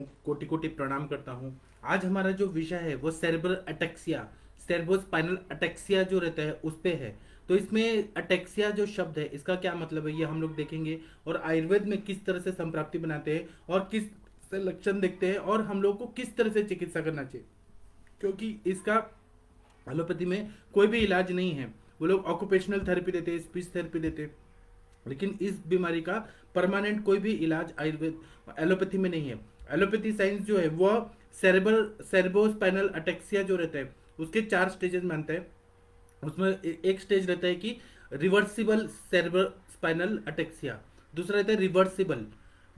कोटि कोटि प्रणाम करता हूँ। आज हमारा जो विषय है वो सेरेब्रल अटेक्सिया, सेरेब्रोस्पाइनल अटेक्सिया जो रहता है उस पे है। तो इसमें अटेक्सिया जो शब्द है इसका क्या मतलब है ये हम लोग देखेंगे, और आयुर्वेद में किस तरह से संप्राप्ति बनाते हैं और किस से लक्षण देखते हैं और हम लोग को किस तरह से चिकित्सा करना चाहिए, क्योंकि इसका एलोपैथी में कोई भी इलाज नहीं है। वो लोग ऑक्यूपेशनल थेरेपी देते हैं, स्पीच थेरेपी देते हैं, लेकिन इस बीमारी का परमानेंट कोई भी इलाज आयुर्वेद एलोपैथी में नहीं है। एलोपैथी साइंस जो है वह सेरेब्रोस्पाइनल अटेक्सिया जो रहता है उसके 4 स्टेजेस मानता है। उसमें एक स्टेज रहता है कि रिवर्सिबल सेरेब्रोस्पाइनल अटेक्सिया, दूसरा रहता है रिवर्सिबल,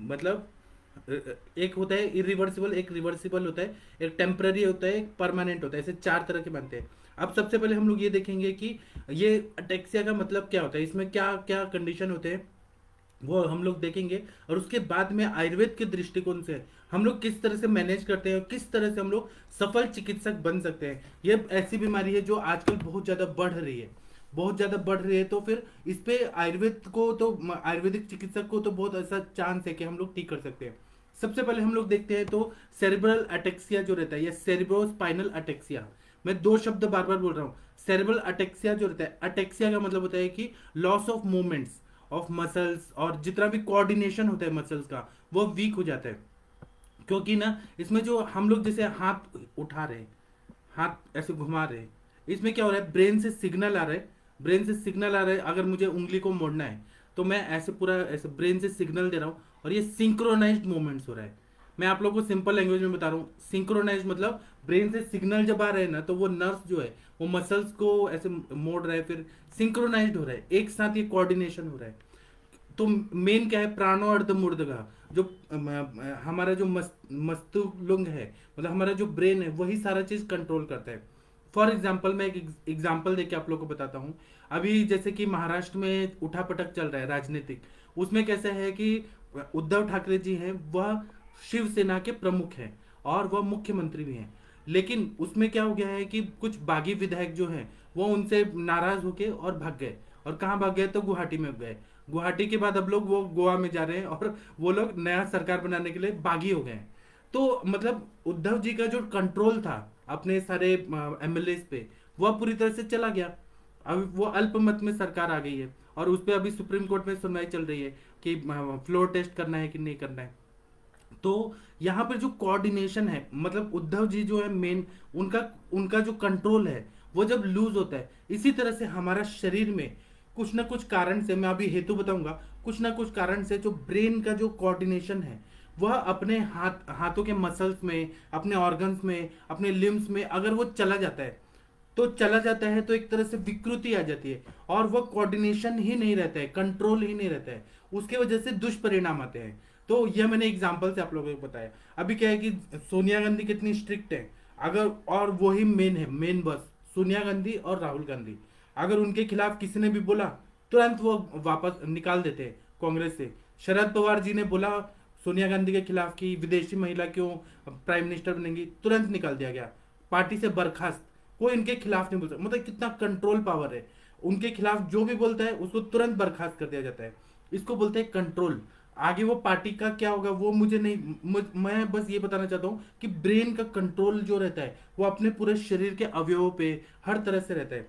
मतलब एक होता है इरिवर्सिबल, एक रिवर्सिबल होता है, एक टेम्पररी होता है, एक परमानेंट होता है। ऐसे 4 तरह के बनते हैं। अब सबसे पहले हम लोग ये देखेंगे कि ये अटेक्सिया का मतलब क्या होता है, इसमें क्या क्या कंडीशन होते हैं वो हम लोग देखेंगे, और उसके बाद में आयुर्वेद के दृष्टिकोण से हम लोग किस तरह से मैनेज करते हैं और किस तरह से हम लोग सफल चिकित्सक बन सकते हैं। ये ऐसी बीमारी है जो आजकल बहुत ज़्यादा बढ़ रही है, बहुत ज़्यादा बढ़ रही है। तो फिर इस पे आयुर्वेद को तो आयुर्वेदिक चिकित्सक को तो बहुत ऐसा चांस है कि हम लोग ठीक कर सकते हैं। सबसे पहले हम लोग देखते हैं तो सेरेब्रल अटेक्सिया जो रहता है या सेरेब्रोस्पाइनल अटेक्सिया। मैं 2 शब्द बार बार बोल रहा हूँ। सेरेब्रल अटेक्सिया जो रहता है, अटेक्सिया का मतलब होता है कि loss of movements of muscles, और जितना भी कोऑर्डिनेशन होता है मसल्स का वो वीक हो जाता है। क्योंकि ना इसमें जो हम लोग जैसे हाथ उठा रहे हैं, हाथ ऐसे घुमा रहे हैं, इसमें क्या हो रहा है, ब्रेन से सिग्नल आ रहा है, ब्रेन से सिग्नल आ रहा है। अगर मुझे उंगली को मोड़ना है तो मैं ऐसे पूरा ऐसे ब्रेन से सिग्नल दे रहा हूँ, और ये सिंक्रोनाइज्ड मूवमेंट्स हो रहा है। मैं आप लोगों को सिंपल लैंग्वेज में बता रहा हूँ। सिंक्रोनाइज मतलब ब्रेन से सिग्नल जब आ रहे हैं ना तो वो नर्व्स जो है वो मसल्स को ऐसे मोड़ रहा है, फिर सिंक्रोनाइज्ड हो रहा है, एक साथ ये कोऑर्डिनेशन हो रहा है। तो मेन क्या है, प्राणो अर्ध मूर्धगा, जो हमारा जो मस्तुलुंग है, मतलब हमारा जो ब्रेन है वही सारा चीज कंट्रोल करता है। फॉर एग्जाम्पल मैं एक एग्जाम्पल देके आप लोग को बताता हूँ। अभी जैसे कि महाराष्ट्र में उठापटक चल रहा है राजनीतिक, उसमें कैसा है कि उद्धव ठाकरे जी हैं, वह शिवसेना के प्रमुख हैं और वह मुख्यमंत्री भी हैं। लेकिन उसमें क्या हो गया है कि कुछ बागी विधायक जो हैं वो उनसे नाराज होके और भाग गए। और कहाँ भाग गए, तो गुवाहाटी में गए। गुवाहाटी के बाद अब लोग वो गोवा में जा रहे हैं, और वो लोग नया सरकार बनाने के लिए बागी हो गए हैं। तो मतलब उद्धव जी का जो कंट्रोल था अपने सारे एमएलए पे, वह पूरी तरह से चला गया। अब वो अल्पमत में सरकार आ गई है, और उस पर अभी सुप्रीम कोर्ट में सुनवाई चल रही है कि फ्लोर टेस्ट करना है कि नहीं करना है। तो यहाँ पर जो कोऑर्डिनेशन है, मतलब उद्धव जी जो है मेन, उनका उनका जो कंट्रोल है वो जब लूज होता है, इसी तरह से हमारा शरीर में कुछ ना कुछ कारण से, मैं अभी हेतु बताऊंगा, कुछ ना कुछ कारण से जो ब्रेन का जो कोऑर्डिनेशन है वह अपने हाथों के मसल्स में, अपने ऑर्गन्स में, अपने लिम्स में अगर वो चला जाता है, तो चला जाता है तो एक तरह से विकृति आ जाती है, और वह कोऑर्डिनेशन ही नहीं रहता है, कंट्रोल ही नहीं रहता है। उसके वजह से दुष्परिणाम आते हैं। तो यह मैंने एग्जाम्पल से आप लोगों को बताया। अभी क्या है कि सोनिया गांधी कितनी स्ट्रिक्ट है, अगर, और वही मेन है, मेन बस सोनिया गांधी और राहुल गांधी, अगर उनके खिलाफ किसी ने भी बोला तुरंत वो वापस निकाल देते हैं कांग्रेस से। शरद पवार जी ने बोला सोनिया गांधी के खिलाफ कि विदेशी महिला क्यों प्राइम मिनिस्टर बनेंगी, तुरंत निकाल दिया गया, पार्टी से बर्खास्त। कोई इनके खिलाफ नहीं बोल सकता, मतलब कितना कंट्रोल पावर है। उनके खिलाफ जो भी बोलता है उसको तुरंत बर्खास्त कर दिया जाता है। इसको बोलते हैं कंट्रोल। आगे वो पार्टी का क्या होगा वो मुझे नहीं, मैं बस ये बताना चाहता हूँ कि ब्रेन का कंट्रोल जो रहता है वो अपने पूरे शरीर के अवयवों पे हर तरह से रहता है।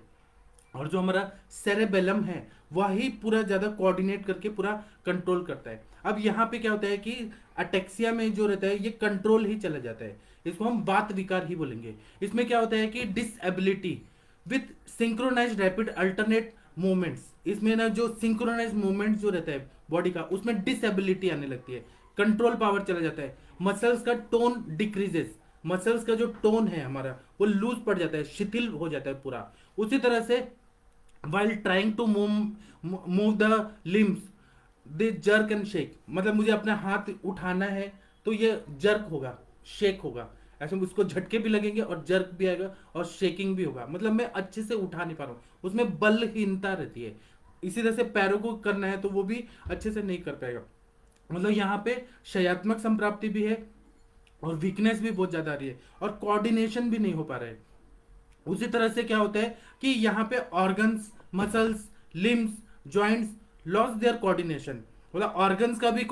और जो हमारा सेरेबेलम है वही पूरा ज्यादा कोऑर्डिनेट करके पूरा कंट्रोल करता है। अब यहाँ पे क्या होता है कि अटेक्सिया में जो रहता है ये कंट्रोल ही चला जाता है, इसको हम बात विकार ही बोलेंगे। इसमें क्या होता है कि disability with synchronize rapid alternate movements, इसमें ना जो सिंक्रोनाइज मूवमेंट जो रहता है बॉडी का उसमें डिसएबिलिटी आने लगती है, कंट्रोल पावर चला जाता है, मसल्स का टोन डिक्रीजेस, मसल्स का जो टोन है हमारा वो लूज पड़ जाता है, शिथिल हो जाता है पूरा। उसी तरह से while trying to move the limbs they jerk and shake, मतलब मुझे अपना हाथ उठाना है तो ये जर्क होगा, शेक होगा, ऐसे उसको झटके भी लगेंगे और जर्क भी आएगा और शेकिंग भी होगा, मतलब मैं अच्छे से उठा नहीं पा रहा हूँ, उसमें बलहीनता रहती है। इसी तरह से पैरों को करना है तो वो भी अच्छे से नहीं कर पाएगा। मतलब यहाँ पे शयात्मक संप्राप्ति भी है, और वीकनेस भी बहुत ज्यादा आ रही है, और कोऑर्डिनेशन भी नहीं हो पा रहा है। उसी तरह से क्या होता है कि यहाँ पे organs, muscles, limbs, joints loss their coordination, मतलब ऑर्गन्स का भी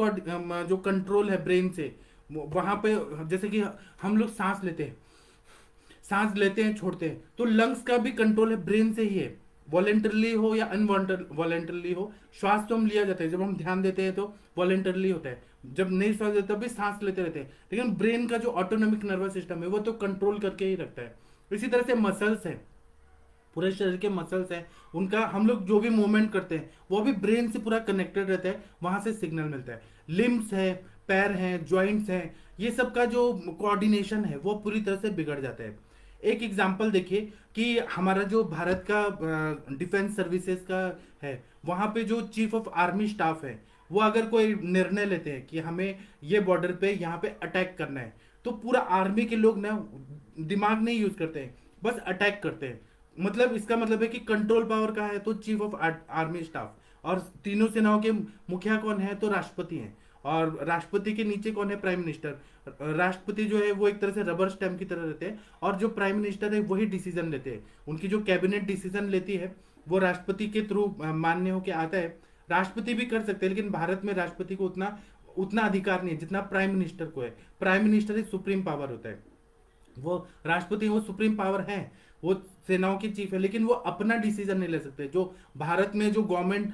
जो कंट्रोल है ब्रेन से वहां पे जैसे कि हम लोग सांस लेते हैं छोड़ते हैं, तो लंग्स का भी कंट्रोल है ब्रेन से ही है। वॉलेंटरली हो या अनवॉन्टेड वॉलेंटरली हो, श्वास तो हम लिया जाता है, जब हम ध्यान देते हैं तो वॉलेंटरली होता है, जब नहीं श्वास लेते तब भी सांस लेते रहते हैं, लेकिन ब्रेन का जो ऑटोनॉमिक नर्वस सिस्टम है वो तो कंट्रोल करके ही रखता है। इसी तरह से मसल्स है, पूरे शरीर के मसल्स हैं, उनका हम लोग जो भी मूवमेंट करते हैं वो भी ब्रेन से पूरा कनेक्टेड रहता है, वहां से सिग्नल मिलता है। लिम्स है, पैर हैं, जॉइंट्स हैं, ये सब का जो कोऑर्डिनेशन है वो पूरी तरह से बिगड़ जाता है। एक एग्जांपल देखिए कि हमारा जो भारत का डिफेंस सर्विसेज का है, वहां पे जो चीफ ऑफ आर्मी स्टाफ है, वो अगर कोई निर्णय लेते हैं कि हमें ये बॉर्डर पे यहाँ पे अटैक करना है, तो पूरा आर्मी के लोग ना दिमाग नहीं यूज करते हैं, बस अटैक करते हैं। मतलब इसका मतलब है कि कंट्रोल पावर का है तो चीफ ऑफ आर्मी स्टाफ, और तीनों सेनाओं के मुखिया कौन है, तो राष्ट्रपति हैं, और राष्ट्रपति के नीचे कौन है, प्राइम मिनिस्टर। राष्ट्रपति जो है वो एक तरह से रबर स्टैम्प की तरह रहते हैं, और जो प्राइम मिनिस्टर है वही डिसीजन लेते हैं, उनकी जो कैबिनेट डिसीजन लेती है वो राष्ट्रपति के थ्रू मान्य होके आता है। राष्ट्रपति भी कर सकते हैं, लेकिन भारत में राष्ट्रपति को उतना उतना अधिकार नहीं है जितना प्राइम मिनिस्टर को है। प्राइम मिनिस्टर एक सुप्रीम पावर होता है, वो राष्ट्रपति वो सुप्रीम पावर है, वो सेनाओं की चीफ है, लेकिन वो अपना डिसीजन नहीं ले सकते। जो भारत में जो गवर्नमेंट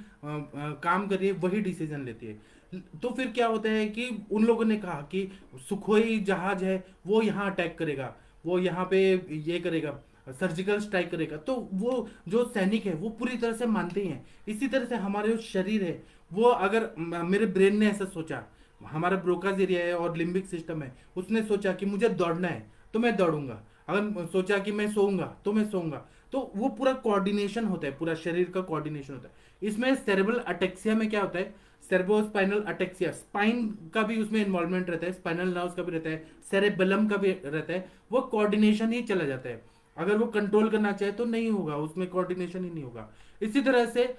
काम कर रही है वही डिसीजन लेती है। तो फिर क्या होता है कि उन लोगों ने कहा कि सुखोई जहाज है वो यहाँ अटैक करेगा, वो यहाँ पे ये करेगा, सर्जिकल स्ट्राइक करेगा, तो वो जो सैनिक है वो पूरी तरह से मानते ही हैं। इसी तरह से हमारे जो शरीर है वो अगर मेरे ब्रेन ने ऐसा सोचा, हमारा ब्रोकाज एरिया है और लिम्बिक सिस्टम है, उसने सोचा कि मुझे दौड़ना है तो मैं दौड़ूंगा, अगर सोचा कि मैं सोऊंगा तो मैं सोऊंगा, तो वो पूरा कोऑर्डिनेशन होता है, पूरा शरीर का कोऑर्डिनेशन होता है। इसमें सेरेब्रल अटेक्सिया में क्या होता है, सेरेब्रोस्पाइनल अटेक्सिया, स्पाइन का भी उसमें इन्वॉल्वमेंट रहता है, स्पाइनल नर्व्स का भी रहता है, सेरेबेलम का भी रहता है, वो कोऑर्डिनेशन ही चला जाता है। अगर वो कंट्रोल करना चाहे तो नहीं होगा, उसमें कोऑर्डिनेशन ही नहीं होगा। इसी तरह से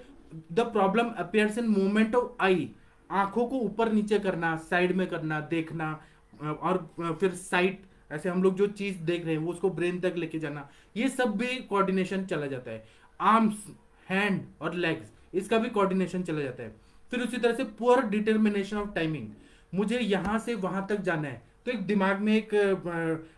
the problem appears in movement of eye, आंखों को ऊपर नीचे करना, साइड में करना, देखना, और फिर साइट, ऐसे हम लोग जो चीज देख रहे हैं वो उसको ब्रेन तक लेके जाना, ये सब भी कोऑर्डिनेशन चला जाता है। आर्म्स, हैंड और लेग्स, इसका भी कोऑर्डिनेशन चला जाता है। फिर उसी तरह से पुअर डिटर्मिनेशन ऑफ टाइमिंग, मुझे यहां से वहां तक जाना है, तो एक दिमाग में एक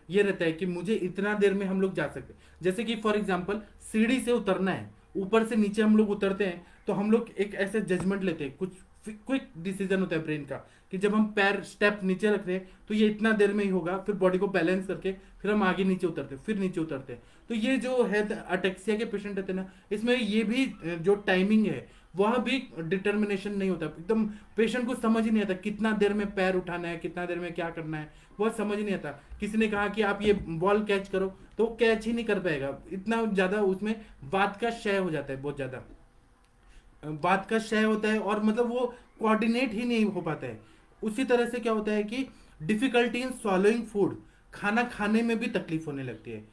ये रहता है कि मुझे इतना देर में हम लोग जा सकते हैं। जैसे कि फॉर एग्जांपल सीढ़ी से उतरना है, ऊपर से नीचे हम लोग उतरते हैं, तो हम लोग एक ऐसे जजमेंट लेते हैं, कुछ क्विक डिसीजन होता है ब्रेन का कि जब हम पैर स्टेप नीचे रख रहे हैं तो ये इतना देर में ही होगा, फिर बॉडी को बैलेंस करके फिर हम आगे नीचे उतरते हैं, फिर नीचे उतरते हैं। तो ये जो है अटेक्सिया के पेशेंट रहते हैं ना, इसमें ये भी जो टाइमिंग है वह भी डिटर्मिनेशन नहीं होता, एकदम पेशेंट को समझ ही नहीं आता कितना देर में पैर उठाना है, कितना देर में क्या करना है, वह समझ ही नहीं आता। किसी ने कहा कि आप ये बॉल कैच करो, तो वो कैच ही नहीं कर पाएगा, इतना ज्यादा उसमें बात का क्षय हो जाता है, बहुत ज्यादा बात का क्षय होता है, और मतलब वो कोऑर्डिनेट ही नहीं हो पाता है। उसी तरह से क्या होता है कि डिफिकल्टी इन swallowing फूड, खाना खाने में भी तकलीफ होने लगती है।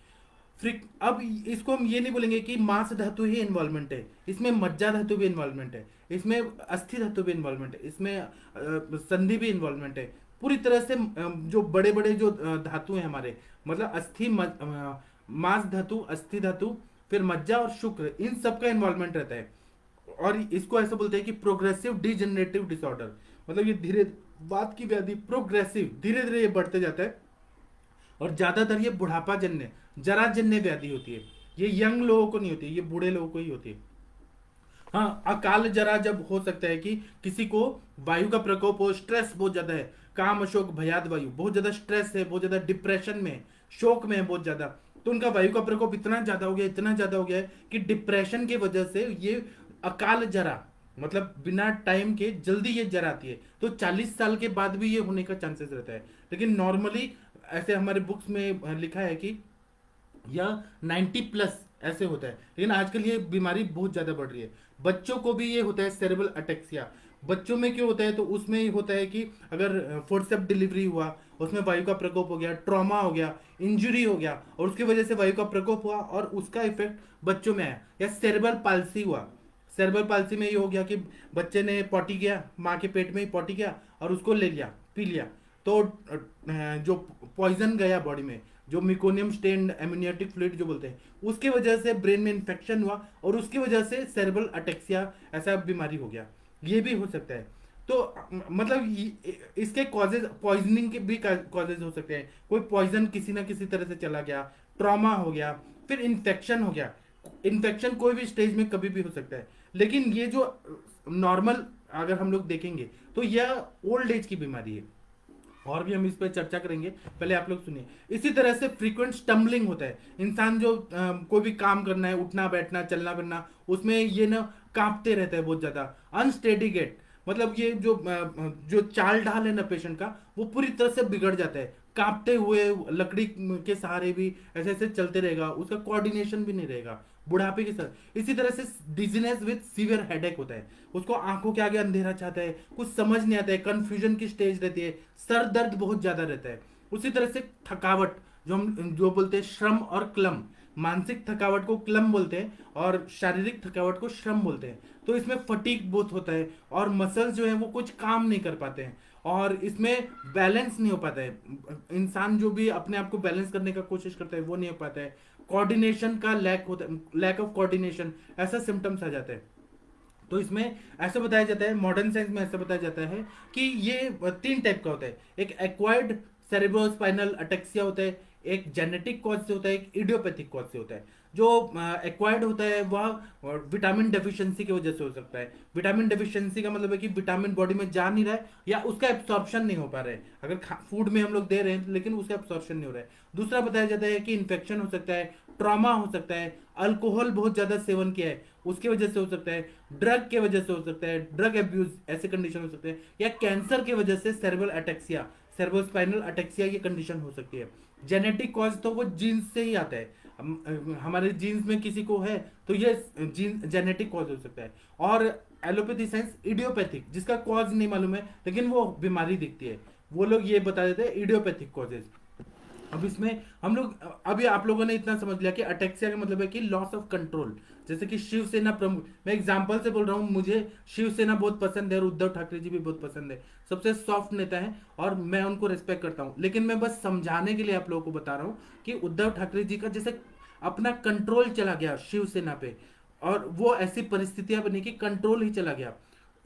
अब इसको हम ये नहीं बोलेंगे कि मांस धातु ही इन्वॉल्वमेंट है, इसमें मज्जा धातु भी इन्वॉल्वमेंट है, इसमें अस्थि धातु भी इन्वॉल्वमेंट है, इसमें संधि भी इन्वॉल्वमेंट है। पूरी तरह से जो बड़े बड़े जो धातु हैं हमारे, मतलब मांस धातु, अस्थि धातु, फिर मज्जा और शुक्र, इन सब का इन्वॉल्वमेंट रहता है। और इसको ऐसा बोलते हैं कि प्रोग्रेसिव डिजेनरेटिव डिसऑर्डर, मतलब ये धीरे बात की व्याधि, प्रोग्रेसिव, धीरे धीरे ये बढ़ते जाता है, और ज्यादातर ये बुढ़ापा जन्य, जरा जन्य व्याधि होती है। ये यंग लोगों को नहीं होती, ये बूढ़े लोगों को ही होती है। हाँ, अकाल जरा जब हो सकता है कि किसी को वायु का प्रकोप हो, स्ट्रेस बहुत ज्यादा है, काम अशोक भयाद वायु, बहुत ज्यादा स्ट्रेस है, बहुत ज्यादा डिप्रेशन में, शोक में है बहुत ज्यादा, तो उनका वायु का प्रकोप इतना ज्यादा हो गया, इतना ज्यादा हो गया है कि डिप्रेशन की वजह से ये अकाल जरा, मतलब बिना टाइम के जल्दी ये जरा आती है, तो 40 साल के बाद भी ये होने का चांसेस रहता है। लेकिन नॉर्मली ऐसे हमारे बुक्स में लिखा है कि या 90 प्लस ऐसे होता है, लेकिन आजकल ये बीमारी बहुत ज्यादा बढ़ रही है। बच्चों को भी ये होता है सेरेब्रल अटेक्सिया। बच्चों में क्यों होता है, तो उसमें ये होता है कि अगर फोर्सेप डिलीवरी हुआ, उसमें वायु का प्रकोप हो गया, ट्रॉमा हो गया, इंजरी हो गया, और उसकी वजह से वायु का प्रकोप हुआ और उसका इफेक्ट बच्चों में आया, या सेरेब्रल पाल्सी हुआ। सेरेब्रल पाल्सी में ये हो गया कि बच्चे ने पॉटी किया, माँ के पेट में ही पॉटी किया और उसको ले लिया, पी लिया, तो जो पॉइजन गया बॉडी में, जो मिकोनियम स्टेन्ड एमोनियाटिक फ्लूइड जो बोलते हैं, उसके वजह से ब्रेन में इन्फेक्शन हुआ और उसकी वजह से सेरेब्रल अटेक्सिया ऐसा बीमारी हो गया, ये भी हो सकता है। तो मतलब इसके कॉजेज, पॉइजनिंग के भी कॉजेज हो सकते हैं। कोई पॉइजन किसी ना किसी तरह से चला गया, ट्रॉमा हो गया, फिर इन्फेक्शन हो गया। इन्फेक्शन कोई भी स्टेज में कभी भी हो सकता है, लेकिन ये जो नॉर्मल अगर हम लोग देखेंगे तो यह ओल्ड एज की बीमारी है। और भी हम इस पर चर्चा करेंगे, पहले आप लोग सुनिए। इसी तरह से फ्रीक्वेंट स्टम्बलिंग होता है। इंसान जो कोई भी काम करना है, उठना बैठना चलना फिरना, उसमें ये ना कांपते रहता है बहुत ज्यादा। अनस्टेडी गेट, मतलब ये जो चाल ढाल है ना पेशेंट का, वो पूरी तरह से बिगड़ जाता है। कांपते हुए लकड़ी के सहारे भी ऐसे ऐसे चलते रहेगा, उसका कोऑर्डिनेशन भी नहीं रहेगा बुढ़ापे के साथ। इसी तरह से डिजीनेस विद सीवियर हेडेक होता है। उसको आंखों के आगे अंधेरा छाता है, कुछ समझ नहीं आता है, कंफ्यूजन की स्टेज रहती है, सर दर्द बहुत ज्यादा रहता है। उसी तरह से थकावट, जो बोलते हैं श्रम और क्लम, मानसिक थकावट को क्लम बोलते हैं और शारीरिक थकावट को श्रम बोलते हैं। तो इसमें फटीग बहुत होता है और मसल्स जो है वो कुछ काम नहीं कर पाते हैं, और इसमें बैलेंस नहीं हो पाता है। इंसान जो भी अपने आप को बैलेंस करने का कोशिश करता है वो नहीं हो पाता है। कोऑर्डिनेशन का लैक होता है, लैक ऑफ कोऑर्डिनेशन, ऐसा सिम्टम्स आ जाता है। तो इसमें ऐसा बताया जाता है, मॉडर्न साइंस में ऐसा बताया जाता है कि ये 3 टाइप का होता है। एक एक्वायर्ड सेरेब्रोस्पाइनल अटेक्सिया होता है, एक जेनेटिक कॉज से होता है, एक इडियोपैथिक कॉज से होता है। जो एक्वायर्ड होता है वह विटामिन डेफिशिएंसी की वजह से हो सकता है। विटामिन डेफिशिएंसी का मतलब है कि विटामिन बॉडी में जा नहीं रहा है या उसका एब्सॉर्प्शन नहीं हो पा रहा है। अगर फूड में हम लोग दे रहे हैं लेकिन उसका एब्सॉर्प्शन नहीं हो रहा है। दूसरा बताया जाता है कि इन्फेक्शन हो सकता है, ट्रॉमा हो सकता है, अल्कोहल बहुत ज्यादा सेवन किया है उसकी वजह से हो सकता है, ड्रग के वजह से हो सकता है, ड्रग एब्यूज ऐसे कंडीशन हो सकते हैं, या कैंसर की वजह से सेरेब्रल अटेक्सिया, सेरेब्रोस्पाइनल अटेक्सिया ये कंडीशन हो सकती है। जेनेटिक कॉज तो वो जीन्स से ही आता है। हमारे जीन्स में किसी को है तो ये जीन जेनेटिक कॉज हो सकता है। और एलोपैथी साइंस इडियोपैथिक, जिसका कॉज नहीं मालूम है लेकिन वो बीमारी दिखती है, वो लोग ये बता देते हैं इडियोपैथिक कॉजेज। अब इसमें हम लोग, अभी आप लोगों ने इतना समझ लिया कि अटेक्सिया का मतलब है कि लॉस ऑफ कंट्रोल। जैसे कि शिवसेना प्रमुख, मैं एग्जांपल से बोल रहा हूँ, मुझे शिवसेना बहुत पसंद है और उद्धव ठाकरे जी भी बहुत पसंद है, सबसे सॉफ्ट नेता है और मैं उनको रिस्पेक्ट करता हूँ। लेकिन मैं बस समझाने के लिए आप लोगों को बता रहा हूँ कि उद्धव ठाकरे जी का जैसे अपना कंट्रोल चला गया शिवसेना पे, और वो ऐसी परिस्थितियां बनी कि कंट्रोल ही चला गया।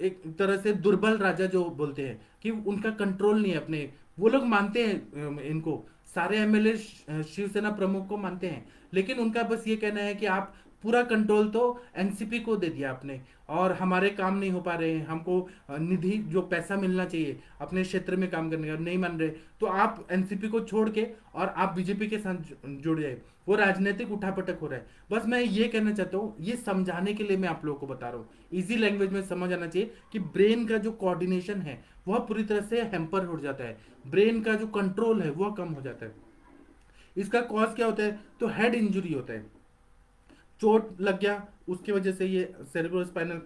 एक तरह से दुर्बल राजा जो बोलते हैं कि उनका कंट्रोल नहीं है अपने, वो लोग मानते हैं इनको, सारे एमएलए शिवसेना प्रमुख को मानते हैं, लेकिन उनका बस ये कहना है कि आप पूरा कंट्रोल तो एनसीपी को दे दिया आपने, और हमारे काम नहीं हो पा रहे हैं, हमको निधि जो पैसा मिलना चाहिए अपने क्षेत्र में काम करने का नहीं मान रहे, तो आप एनसीपी को छोड़ के और आप बीजेपी के साथ जुड़ जाए। वो राजनीतिक उठापटक हो रहा है। बस मैं ये कहना चाहता हूँ, ये समझाने के लिए मैं आप लोगों को बता रहा हूँ, इजी लैंग्वेज में समझ आना चाहिए कि ब्रेन का जो कोऑर्डिनेशन है वह पूरी तरह से हैम्पर हो जाता है, ब्रेन का जो कंट्रोल है वह कम हो जाता है। इसका कॉज क्या होता है, तो हेड इंजरी होता है, चोट लग गया उसकी वजह से ये सेरेब्रोस्पाइनल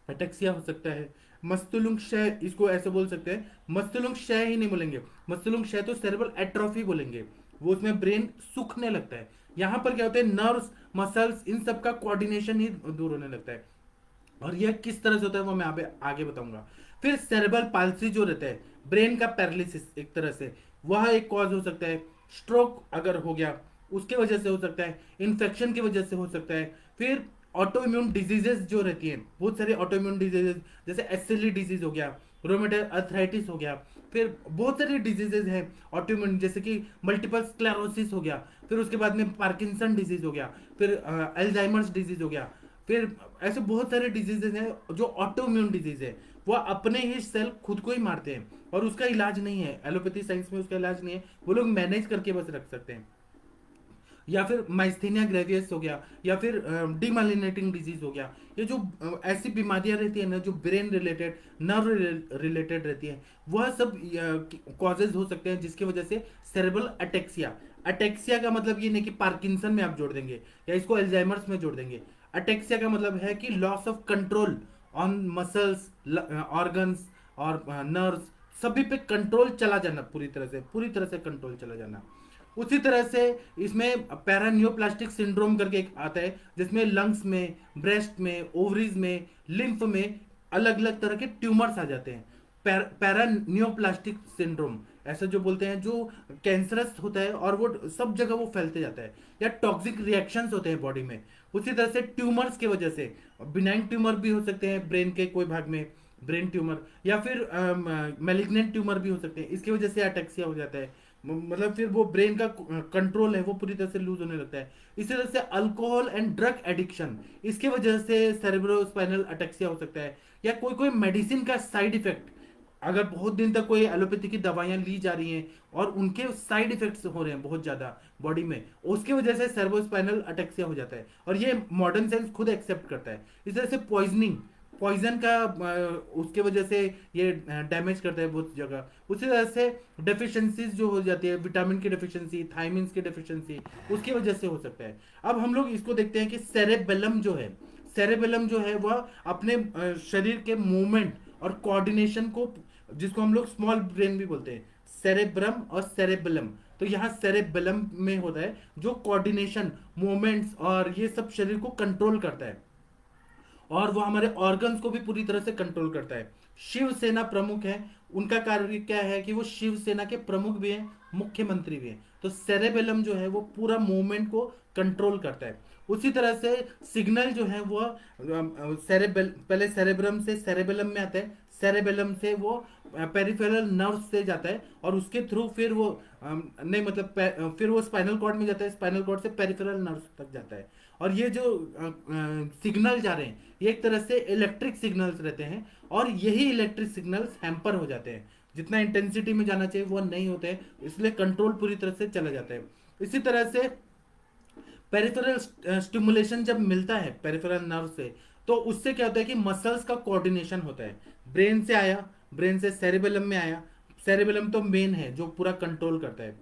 अटेक्सिया हो सकता है। मस्तिष्क क्षय, इसको ऐसे बोल सकते हैं, मस्तिष्क क्षय ही नहीं बोलेंगे, मस्तिष्क क्षय तो सेरेब्रल एट्रोफी बोलेंगे, वो उसमें ब्रेन सूखने लगता है। यहाँ पर क्या होता है, नर्व्स मसल्स इन सब का कोऑर्डिनेशन ही दूर होने लगता है, और यह किस तरह से होता है वो मैं आगे बताऊंगा। फिर सेरेब्रल पाल्सी जो रहता है, ब्रेन का पैरालिसिस एक तरह से, वह एक कॉज हो सकता है। स्ट्रोक अगर हो गया उसके वजह से हो सकता है, इन्फेक्शन की वजह से हो सकता है। फिर ऑटो इम्यून डिजीजेस जो रहती हैं, बहुत सारे ऑटो इम्यून डिजीजेस, जैसे एसएलई डिजीज हो गया, रोमेटॉइड अर्थराइटिस हो गया, फिर बहुत सारे डिजीजेस हैं ऑटो इम्यून, जैसे कि मल्टीपल स्क्लेरोसिस हो गया, फिर उसके बाद में पार्किंसन डिजीज हो गया, फिर अल्जाइमर्स डिजीज हो गया, फिर ऐसे बहुत सारे डिजीजेज हैं जो ऑटो इम्यून डिजीज है, वो अपने ही सेल खुद को ही मारते हैं और उसका इलाज नहीं है, एलोपैथी साइंस में उसका इलाज नहीं है, वो लोग मैनेज करके बस रख सकते हैं। या फिर माइस्थेनिया ग्रेवियस हो गया, या फिर डीमालिनेटिंग डिजीज हो गया। ये जो ऐसी बीमारियां रहती है ना जो ब्रेन रिलेटेड, नर्व रिलेटेड रहती है, वह सब कॉजेज हो सकते हैं जिसकी वजह से सेरेब्रल अटेक्सिया, अटेक्सिया का मतलब ये नहीं कि पार्किंसन में आप जोड़ देंगे या इसको अल्जाइमर्स में जोड़ देंगे। अटेक्सिया का मतलब है कि loss of control on muscles, organs और नर्व्स, सभी पे कंट्रोल चला जाना, पूरी तरह से कंट्रोल चला जाना। उसी तरह से इसमें पैरानियोप्लास्टिक सिंड्रोम करके एक आता है, जिसमें लंग्स में, ब्रेस्ट में, ओवरीज में, लिम्फ में अलग अलग तरह के ट्यूमर्स आ जाते हैं। पैरानियोप्लास्टिक सिंड्रोम ऐसा जो बोलते हैं, जो कैंसरस होता है और वो सब जगह वो फैलते जाता है, या टॉक्सिक रिएक्शंस होते हैं बॉडी में। उसी तरह से ट्यूमर्स की वजह से, बिनाइन ट्यूमर भी हो सकते हैं ब्रेन के कोई भाग में, ब्रेन ट्यूमर, या फिर मैलिग्नेंट ट्यूमर भी हो सकते हैं, इसकी वजह से अटेक्सिया हो जाता है। मतलब फिर वो ब्रेन का कंट्रोल है वो पूरी तरह से लूज होने लगता है। इसी तरह से अल्कोहल एंड ड्रग एडिक्शन, इसके वजह से सेरेब्रोस्पाइनल अटेक्सिया हो सकता है। या कोई कोई मेडिसिन का साइड इफेक्ट, अगर बहुत दिन तक कोई एलोपैथी की दवाइयां ली जा रही हैं और उनके साइड इफेक्ट्स हो रहे हैं बहुत ज्यादा बॉडी में, उसकी वजह से सेरेब्रोस्पाइनल अटेक्सिया हो जाता है, और ये मॉडर्न साइंस खुद एक्सेप्ट करता है। इस तरह से पॉइजनिंग, पॉइजन का उसके वजह से ये डैमेज करता है बहुत जगह। उसी तरह से डेफिशिएंसीज जो हो जाती है, विटामिन की डेफिशिएंसी, थायमिन्स की डेफिशिएंसी, उसकी वजह से हो सकता है। अब हम लोग इसको देखते हैं कि सेरेबेलम जो है, सेरेबेलम जो है वह अपने शरीर के मूवमेंट और कोऑर्डिनेशन को, जिसको हम लोग स्मॉल ब्रेन भी बोलते हैं, सेरेब्रम और सेरेबेलम, तो यहाँ सेरेबेलम में होता है जो कोऑर्डिनेशन, मूवमेंट्स और ये सब शरीर को कंट्रोल करता है, और वो हमारे ऑर्गन्स को भी पूरी तरह से कंट्रोल करता है। शिवसेना प्रमुख है, उनका कार्य क्या है कि वो शिवसेना के प्रमुख भी हैं, मुख्यमंत्री भी हैं। तो सेरेबेलम जो है वो पूरा मूवमेंट को कंट्रोल करता है। उसी तरह से सिग्नल जो है वो पहले सेरेब्रम से सेरेबेलम में आता है, सेरेबेलम से वो पेरिफेरल नर्व से जाता है, और उसके थ्रू फिर वो नहीं मतलब फिर वो स्पाइनल कॉर्ड में जाता है, स्पाइनल कॉर्ड से पेरिफेरल नर्व तक जाता है। और ये जो सिग्नल जा रहे हैं ये एक तरह से इलेक्ट्रिक सिग्नल्स रहते हैं, और यही इलेक्ट्रिक सिग्नल्स हैम्पर हो जाते हैं, जितना इंटेंसिटी में जाना चाहिए वो नहीं होते हैं, इसलिए कंट्रोल पूरी तरह से चला जाता है। इसी तरह से पेरिफेरल स्टिमुलेशन जब मिलता है पेरिफेरल नर्व से, तो उससे क्या होता है कि मसल्स का कोऑर्डिनेशन होता है। ब्रेन से आया, ब्रेन से सेरेबेलम में आया, सेरेबेलम तो मेन है जो पूरा कंट्रोल करता है।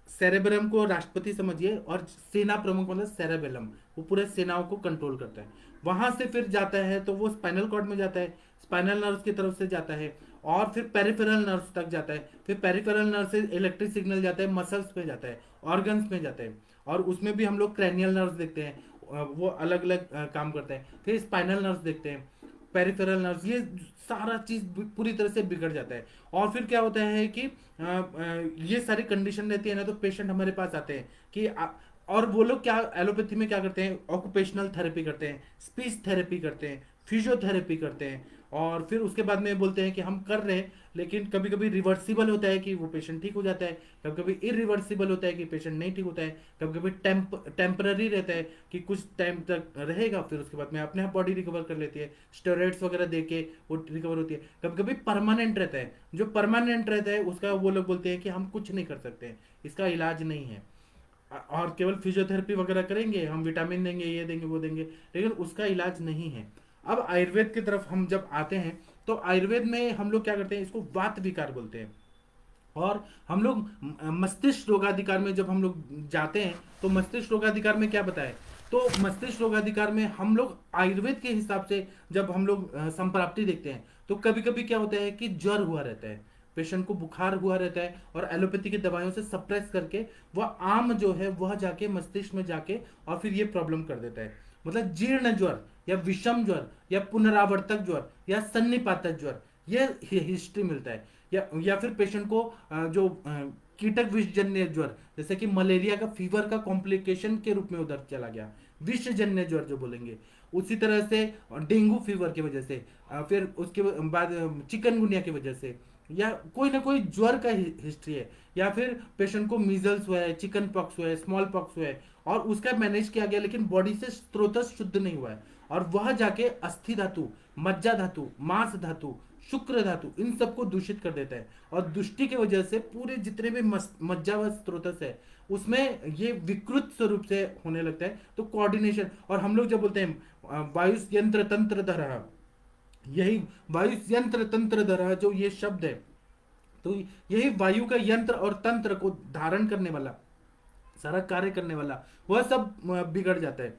सेरेबेलम को राष्ट्रपति समझिए, और सेना प्रमुख मतलब सेरेबेलम, वो पूरे सेनाओं को कंट्रोल करता है। वहां से फिर जाता है तो वो स्पाइनल कॉर्ड में जाता है, स्पाइनल नर्व की तरफ से जाता है, और फिर पेरिफेरल नर्व तक जाता है, फिर पेरिफेरल नर्व से इलेक्ट्रिक सिग्नल जाता है, मसल्स पे जाता है, ऑर्गन्स में जाता है, और उसमें भी हम लोग क्रैनियल नर्व्स देखते हैं, वो अलग अलग काम करते हैं। फिर स्पाइनल नर्व्स देखते हैं, पेरिफेरल नर्व्स, ये सारा चीज पूरी तरह से बिगड़ जाता है। और फिर क्या होता है कि ये सारी कंडीशन रहती है ना, तो पेशेंट हमारे पास आते हैं कि और वो लोग क्या एलोपैथी में क्या करते हैं, ऑक्यूपेशनल थेरेपी करते हैं, स्पीच थेरेपी करते हैं, फिजियोथेरेपी करते हैं, और फिर उसके बाद में बोलते हैं कि हम कर रहे हैं, लेकिन कभी कभी रिवर्सिबल होता है कि वो पेशेंट ठीक हो जाता है, कभी कभी इरिवर्सिबल होता है कि पेशेंट नहीं ठीक होता है, कभी कभी टेम्पररी रहता है कि कुछ टाइम तक रहेगा, फिर उसके बाद में अपने आप बॉडी रिकवर कर लेती है, स्टेरॉइड्स वगैरह दे के वो रिकवर होती है। कभी कभी परमानेंट रहता है, जो परमानेंट रहता है उसका वो लोग बोलते हैं कि हम कुछ नहीं कर सकते हैं, इसका इलाज नहीं है, और केवल फिजियोथेरेपी वगैरह करेंगे, हम विटामिन देंगे, ये देंगे, वो देंगे, लेकिन उसका इलाज नहीं है। अब आयुर्वेद की तरफ हम जब आते हैं, तो आयुर्वेद में हम लोग क्या करते हैं, इसको वात विकार बोलते हैं। और हम लोग मस्तिष्क रोगाधिकार में जब हम लोग जाते हैं, तो मस्तिष्क रोगाधिकार में क्या बताए, तो मस्तिष्क रोगाधिकार में हम लोग आयुर्वेद के हिसाब से जब हम लोग संप्राप्ति देखते हैं, तो कभी कभी क्या होता है कि ज्वर हुआ रहता है, पेशेंट को बुखार हुआ रहता है, और एलोपैथी की दवाइयों से सप्रेस करके वह आम जो है वह जाके मस्तिष्क में जाके और फिर ये प्रॉब्लम कर देता है। मतलब जीर्ण ज्वर या विषम ज्वर या पुनरावर्तक ज्वर या सन्निपातक ज्वर, ये हिस्ट्री मिलता है। या फिर पेशेंट को जो कीटक विषजन्य ज्वर, जैसे कि मलेरिया का फीवर का कॉम्प्लिकेशन के रूप में उधर चला गया, विषजन्य ज्वर जो बोलेंगे। उसी तरह से डेंगू फीवर की वजह से, फिर उसके बाद चिकनगुनिया की वजह से, या कोई ना कोई ज्वर का हिस्ट्री है, या फिर पेशेंट को मीजल्स हुआ है, चिकन पॉक्स हुआ है, स्मॉल पॉक्स हुआ है, और उसका मैनेज किया गया, लेकिन बॉडी से स्त्रोतस शुद्ध नहीं हुआ है, और वह जाके अस्थि धातु, मज्जा धातु, मांस धातु, शुक्र धातु, इन सबको दूषित कर देता है, और दुष्टि की वजह से पूरे जितने भी मज्जा व स्त्रोतस है उसमें ये विकृत स्वरूप से होने लगता है। तो कोऑर्डिनेशन, और हम लोग जब बोलते हैं वायु यंत्र तंत्र धरा, यही वायु यंत्र तंत्र धरा जो ये शब्द है, तो यही वायु का यंत्र और तंत्र को धारण करने वाला, सारा कार्य करने वाला, वह सब बिगड़ जाता है।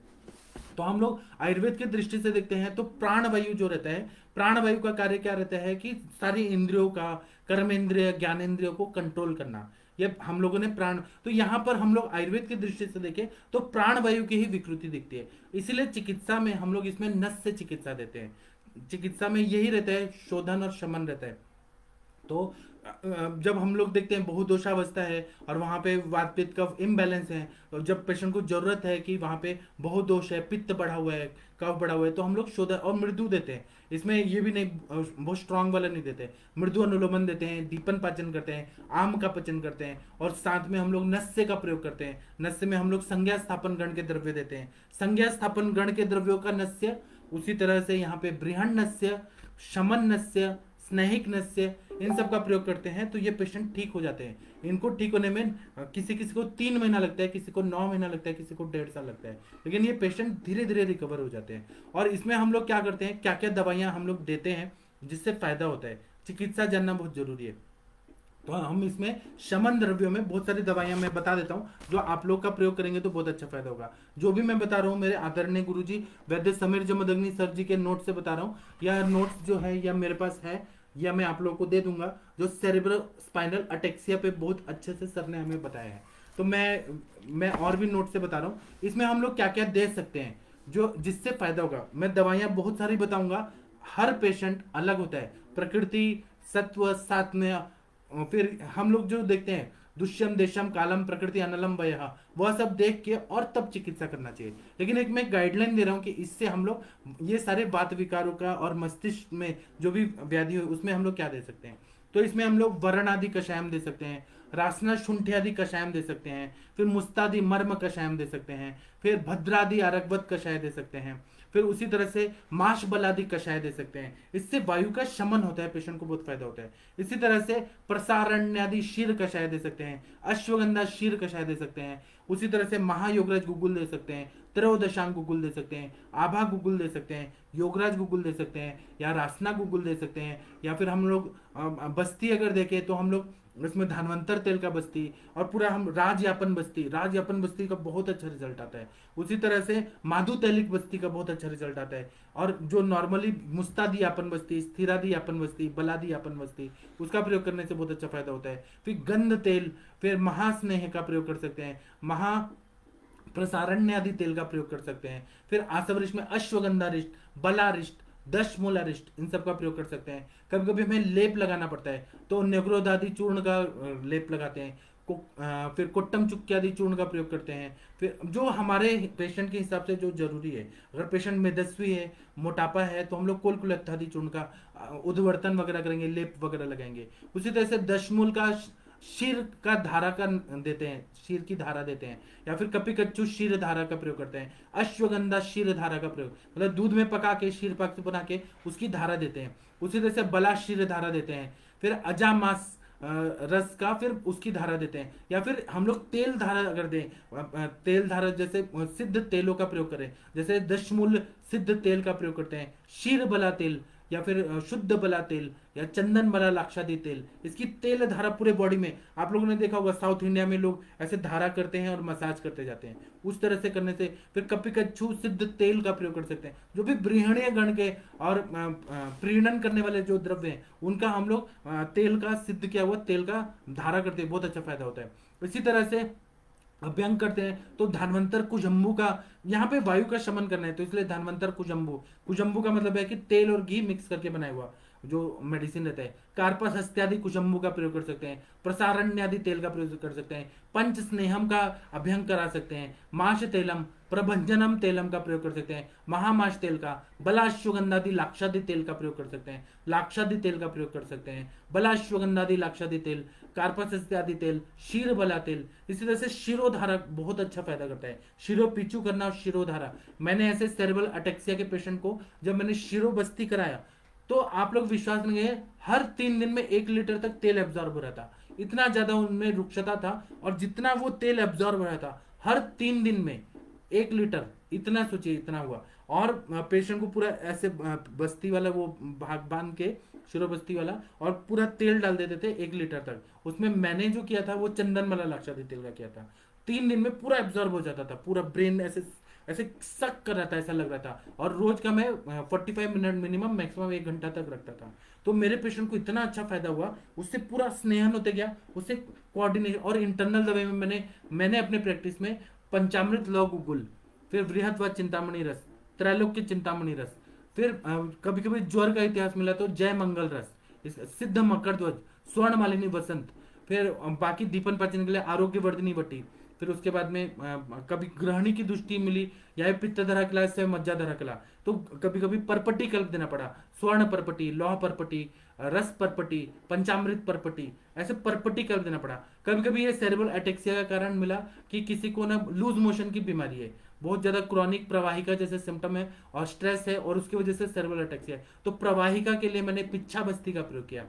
तो हम लोग आयुर्वेद की दृष्टि से देखते हैं तो प्राण वायु जो रहता है, प्राण वायु का कार्य क्या रहता है कि सारी इंद्रियों का, कर्मेंद्रिय ज्ञानेंद्रियों को कंट्रोल करना, ये हम लोगों ने प्राण, तो यहाँ पर हम लोग आयुर्वेद की दृष्टि से देखें तो प्राण वायु की ही विकृति दिखती है। इसीलिए चिकित्सा में हम लोग इसमें नस से चिकित्सा देते हैं, चिकित्सा में यही रहता है, शोधन और शमन रहता है। तो जब हम लोग देखते हैं बहुदोषावस्था है और वहां पे वात पित्त का इम्बैलेंस है, और जब पेशेंट को जरूरत है कि वहां पे बहुदोष है, पित्त बढ़ा हुआ है, कफ बढ़ा हुआ है, तो हम लोग शोधन और मृदु देते हैं। इसमें ये भी नहीं बहुत स्ट्रांग वाला नहीं देते, मृदु अनुलोमन देते हैं, दीपन पाचन करते हैं, आम का पाचन करते हैं, और साथ में हम लोग नस्य का प्रयोग करते हैं। नस्य में हम लोग संज्ञा स्थापन गण के द्रव्य देते हैं, संज्ञा स्थापन गण के द्रव्यों का नस्य। उसी तरह से यहाँ पे बृहण नस्य, शमन नस्य, स्नेहिक नस्य, इन सब का प्रयोग करते हैं, तो ये पेशेंट ठीक हो जाते हैं। इनको ठीक होने में किसी किसी को 3 महीना लगता है, किसी को 9 महीना लगता है, किसी को 1.5 साल लगता है, लेकिन ये पेशेंट धीरे धीरे रिकवर हो जाते हैं। और इसमें हम लोग क्या करते हैं, क्या क्या दवाइयां हम लोग देते हैं जिससे फायदा होता है, चिकित्सा जानना बहुत जरूरी है। तो हम इसमें शमन द्रव्यों में बहुत सारी दवाइयां मैं बता देता हूँ, जो आप लोग का प्रयोग करेंगे तो बहुत अच्छा फायदा होगा। जो भी मैं बता रहा हूँ मेरे आदरणीय गुरुजी वैद्य समीर जमदग्नि सर जी के नोट से बता रहा हूँ। यह नोट्स जो है या मेरे पास है, या मैं आप लोगों को दे दूंगा, जो सेरेब्रो स्पाइनल अटेक्सिया पे बहुत अच्छे से सर ने हमें बताया है। तो मैं और भी नोट से बता रहा हूँ, इसमें हम लोग क्या क्या दे सकते हैं जो जिससे फायदा होगा। मैं दवाइयां बहुत सारी बताऊंगा, हर पेशेंट अलग होता है, प्रकृति, सत्व, सात्म्य, फिर हम लोग जो देखते हैं दुष्यम देशम कालम प्रकृति अनलम वयः, वह सब देख के और तब चिकित्सा करना चाहिए। लेकिन एक मैं गाइडलाइन दे रहा हूँ कि इससे हम लोग ये सारे बात विकारों का और मस्तिष्क में जो भी व्याधि हो उसमें हम लोग क्या दे सकते हैं। तो इसमें हम लोग वरण आदि कषायम दे सकते हैं, रासना शुंठी आदि कषायम दे सकते हैं, फिर मुस्तादि मर्म कषायम दे सकते हैं, फिर भद्रादि अरगवत कषाय दे सकते हैं, फिर उसी तरह से माश बलादि कषाय दे सकते हैं। इससे वायु का शमन होता है, पेशेंट को बहुत फायदा होता है। इसी तरह से प्रसारण्यादि शीर कषाय दे सकते हैं, अश्वगंधा शीर कषाय दे सकते हैं। उसी तरह से महायोगराज गुगुल दे सकते हैं, त्रयोदशांग गुगुल दे सकते हैं, आभा गुगुल दे सकते हैं, योगराज गुगुल दे सकते हैं, या रासना गुगुल दे सकते हैं। या फिर हम लोग बस्ती अगर देखें तो हम लोग इसमें धनवंतर तेल का बस्ती, और पूरा हम राजयापन बस्ती, राजयापन बस्ती का बहुत अच्छा रिजल्ट आता है। उसी तरह से माधु तैलिक बस्ती का बहुत अच्छा रिजल्ट आता है। और जो नॉर्मली मुस्तादी यापन बस्ती, स्थिरादी यापन बस्ती, बलादी यापन बस्ती, उसका प्रयोग करने से बहुत अच्छा फायदा होता है। फिर गंध तेल, फिर महास्नेह का प्रयोग कर सकते हैं, महा प्रसारण्य आदि तेल का प्रयोग कर सकते हैं। फिर आसवरिष्ट में अश्वगंधारिष्ट, बलारिष्ट, दशमूलारिष्ट, इन सब का प्रयोग कर सकते हैं। कभी कभी हमें लेप लगाना पड़ता है तो नेग्रोदादि चूर्ण का लेप लगाते हैं। फिर कोट्टम चुक्की आदि चूर्ण का प्रयोग करते हैं। फिर जो हमारे पेशेंट के हिसाब से जो जरूरी है, अगर पेशेंट मेदस्वी है, मोटापा है, तो हम लोग कोलकुलत्थ आदि चूर्ण का उद्वर्तन वगैरह करेंगे, लेप वगैरह लगाएंगे। उसी तरह से दशमूल का शीर का धारा का देते हैं, शीर की धारा देते हैं। या फिर कपि कच्चू शीर धारा का प्रयोग करते हैं। अश्वगंधा शीर धारा का प्रयोग, मतलब दूध में पका के शीर पाक बना के उसकी धारा देते हैं। उसी तरह से बला शीर धारा देते हैं। फिर अजामास रस का फिर उसकी धारा देते हैं। या फिर हम लोग तेल धारा अगर दें, तेल धारा जैसे सिद्ध तेलों का प्रयोग करें, जैसे दशमूल सिद्ध तेल का प्रयोग करते हैं, शीर बला तेल, या फिर शुद्ध बला तेल, या चंदन बला लाक्षादी तेल, इसकी तेल धारा पूरे बॉडी में। आप लोगों ने देखा होगा साउथ इंडिया में लोग ऐसे धारा करते हैं और मसाज करते जाते हैं, उस तरह से करने से। फिर कपि कच्छू सिद्ध तेल का प्रयोग कर सकते हैं। जो भी बृहणीय गण के और प्रीणन करने वाले जो द्रव्य हैं उनका हम लोग तेल का सिद्ध किया हुआ तेल का धारा करते हैं, बहुत अच्छा फायदा होता है। इसी तरह से अभ्यंग करते हैं तो धन्वंतर कुजम्बू का, यहाँ पे वायु का शमन करना है तो इसलिए धन्वंतर कुजम्बू, कुजम्बू का मतलब है कि तेल और घी मिक्स करके बनाया हुआ जो मेडिसिन रहता है। कार्पस हस्त्यादि कुजम्बू का प्रयोग कर सकते हैं, प्रसारण्य आदि तेल का प्रयोग कर सकते हैं, पंच स्नेहम का अभ्यंग करा सकते हैं, माश तेलम प्रभंजनम तेलम का प्रयोग कर सकते हैं, महामाश तेल का, बलाश्वगंधादि लाक्षादि तेल का प्रयोग कर सकते हैं, लाक्षादि तेल का प्रयोग कर सकते हैं, बलाश्वगंधादि लाक्षादि तेल, कार्पस इत्यादि तेल, शीर बला तेल। इसी तरह से शिरोधारा बहुत अच्छा फायदा करता है, शिरो पीछू करना और शिरोधारा। मैंने ऐसे सेरेब्रल अटेक्सिया के पेशेंट को जब मैंने शिरो बस्ती कराया तो आप लोग विश्वास नहीं करेंगे, हर 3 दिन में 1 लीटर तक तेल एब्जॉर्ब हो रहा था, इतना ज्यादा उनमें रुक्षता था। और जितना वो तेल एब्जॉर्ब हो रहा था हर 3 दिन में 1 लीटर, इतना सोचिए इतना हुआ। और पेशेंट को पूरा ऐसे बस्ती वाला वो भाग बांध के, शिरो बस्ती वाला, और पूरा तेल डाल देते थे 1 लीटर तक। उसमें मैंने जो किया था वो चंदन वाला लाक्षादी तेल का किया था। 3 दिन में पूरा एब्जॉर्ब हो जाता था, पूरा ब्रेन ऐसे ऐसे सक कर रहा था, ऐसा लग रहा था। और रोज का मैं 45 मिनट मिनिमम, मैक्सिमम 1 घंटा तक रखता था। तो मेरे पेशेंट को इतना अच्छा फायदा हुआ, उससे पूरा स्नेहन होते गया, उससे कोऑर्डिनेशन। और इंटरनल दवाई में मैंने अपने प्रैक्टिस में पंचामृत लौह गुगुल, फिर बृहत व चिंतामणि रस, त्रैलोक्य चिंतामणि रस, फिर कभी कभी ज्वर का इतिहास मिला तो जय मंगल रस, सिद्ध मकर ध्वज, स्वर्ण मालिनी वसंत, फिर बाकी दीपन पाचन के लिए आरोग्यवर्धिनी वटी, फिर उसके बाद में कभी ग्रहणी की दृष्टि मिली या पित्त धरा कला से मज्जा धरा कला, तो कभी कभी परपटी कल्प देना पड़ा, स्वर्ण परपटी, लौह परपटी, रस परपटी, पंचामृत परपटी, ऐसे परपटी कल्प देना पड़ा। कभी कभी ये सेरेब्रल अटेक्सिया का कारण मिला कि किसी को ना लूज मोशन की बीमारी है, बहुत ज्यादा क्रॉनिक प्रवाहिका जैसे सिम्टम है और स्ट्रेस है और उसकी वजह से सेरेब्रल अटेक्सिया है, तो प्रवाहिका के लिए मैंने पिच्छा बस्ती का प्रयोग किया।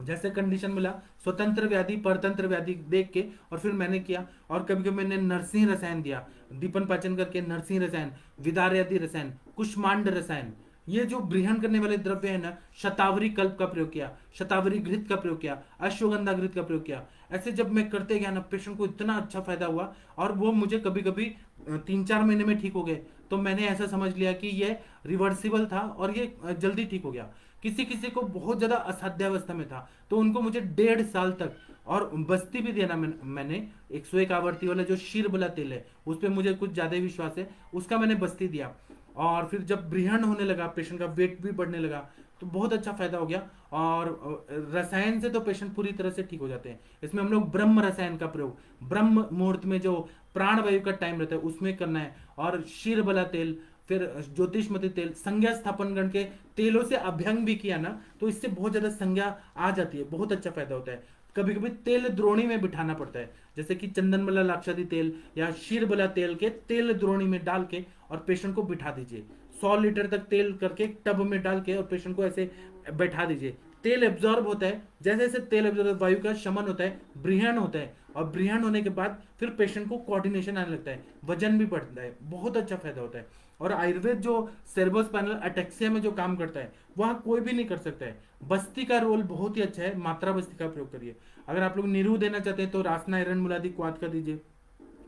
जैसे कंडीशन मिला स्वतंत्र व्याधि परतंत्र व्याधि देख के और फिर मैंने किया। और कभी कभी मैंने नरसिंह रसायन दिया, दीपन पाचन करके नरसिंह रसायन, विदार्यादि रसायन, कुष्मांड रसायन, ये जो ब्रीहन करने वाले द्रव्य है ना, शतावरी कल्प का प्रयोग किया, शतावरी घृत का प्रयोग किया, अश्वगंधा घृत का प्रयोग किया। ऐसे जब मैं करते गया ना, पेशेंट को इतना अच्छा फायदा हुआ और वो मुझे कभी कभी 3-4 महीने में ठीक हो गए। तो मैंने ऐसा समझ लिया कि ये रिवर्सिबल था और ये जल्दी ठीक हो गया। किसी किसी को बहुत ज्यादा असाध्यावस्था में था तो उनको मुझे 1.5 साल तक और बस्ती भी देना मैंने 101 आवर्ती वाला जो शीरबला तेल है उस पर मुझे कुछ ज्यादा ही विश्वास है, उसका मैंने बस्ती दिया। और फिर जब बृहण होने लगा, पेशेंट का वेट भी बढ़ने लगा, तो बहुत अच्छा फायदा हो गया। और रसायन से तो पेशेंट पूरी तरह से ठीक हो जाते हैं। इसमें हम लोग ब्रह्म रसायन का प्रयोग ब्रह्म मुहूर्त में जो प्राण वायु का टाइम रहता है उसमें करना है। और शीरबला तेल, फिर ज्योतिषमती तेल, संज्ञा स्थापन गण के तेलों से अभ्यंग भी किया ना, तो इससे बहुत ज्यादा संज्ञा आ जाती है, बहुत अच्छा फायदा होता है। कभी कभी तेल द्रोणी में बिठाना पड़ता है, जैसे कि चंदनबला लाक्षादी तेल या शीरबला तेल के तेल द्रोणी में डाल के और पेशेंट को बिठा दीजिए। 100 लीटर तक तेल करके टब में डाल के और पेशेंट को ऐसे बैठा दीजिए। तेल एब्जॉर्ब होता है, जैसे जैसे तेल एब्जॉर्ब वायु का शमन होता है, ब्रीहण होता है, और ब्रीहण होने के बाद फिर पेशेंट को कोऑर्डिनेशन आने लगता है, वजन भी बढ़ता है, बहुत अच्छा फायदा होता है। और आयुर्वेद जो सेरेब्रोस्पाइनल अटेक्सिया में जो काम करता है वहां कोई भी नहीं कर सकता है। बस्ती का रोल बहुत ही अच्छा है, मात्रा बस्ती का प्रयोग करिए। अगर आप लोग निरू देना चाहते हैं तो रासना हिरण मुलादी क्वाद कर दीजिए,